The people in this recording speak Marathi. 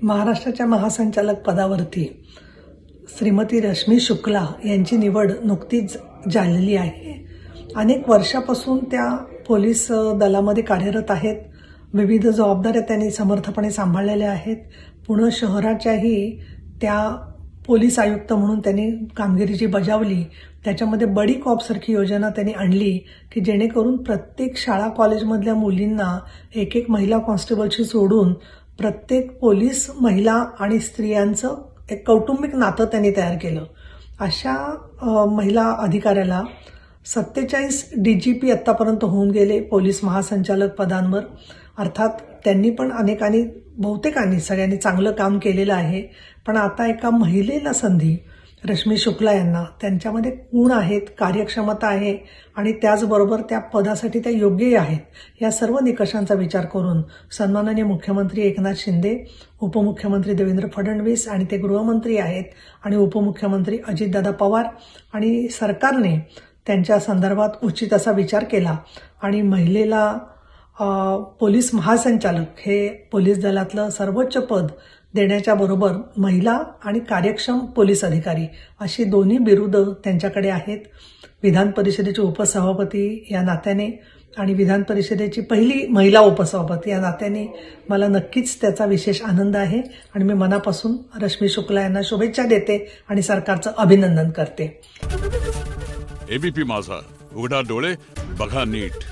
महाराष्ट्राच्या महासंचालक पदावरती श्रीमती रश्मी शुक्ला यांची निवड नुकतीच झालेली आहे। अनेक वर्षापासून त्या पोलीस दलामध्ये कार्यरत आहेत। विविध जबाबदाऱ्या त्यांनी समर्थपणे सांभाळलेल्या आहेत। पुणे शहराच्याही त्या पोलीस आयुक्त म्हणून त्यांनी कामगिरीची बजावली। त्याच्यामध्ये बडी कॉप सारखी योजना त्यांनी आणली की जेणेकरून प्रत्येक शाळा कॉलेजमधल्या मुलींना एक एक महिला कॉन्स्टेबलशी सोडून प्रत्येक पोलीस महिला आणि स्त्रियांचं एक कौटुंबिक नातं त्यांनी तयार केलं। अशा महिला अधिकाऱ्याला 47 DGP आतापर्यंत होऊन गेले पोलीस महासंचालक पदांवर। अर्थात त्यांनी पण अनेकांनी बहुतेकांनी सगळ्यांनी चांगलं काम केलेलं आहे। पण आता एका महिलेला संधी रश्मी शुक्ला यांना त्यांच्यामध्ये गुण आहेत, कार्यक्षमता आहे आणि त्याचबरोबर त्या पदासाठी त्या योग्य आहेत। या सर्व निकषांचा विचार करून सन्माननीय मुख्यमंत्री एकनाथ शिंदे, उपमुख्यमंत्री देवेंद्र फडणवीस आणि ते गृहमंत्री आहेत आणि उपमुख्यमंत्री अजितदादा पवार आणि सरकारने त्यांच्या संदर्भात उचित असा विचार केला आणि महिलेला पोलीस महासंचालक हे पोलीस दलातलं सर्वोच्च पद देण्याच्या बरोबर महिला आणि कार्यक्षम पोलीस अधिकारी अशी दोन्ही बिरुदं त्यांच्याकडे आहेत। विधान परिषदेचे उपसभापती या नात्याने आणि विधान परिषदेची पहिली महिला उपसभापती या नात्याने मला नक्कीच त्याचा विशेष आनंद आहे आणि मी मनापासून रश्मी शुक्ला यांना शुभेच्छा देते आणि सरकारचं अभिनंदन करते। एबीपी माझा, उघडा डोळे बघा नीट।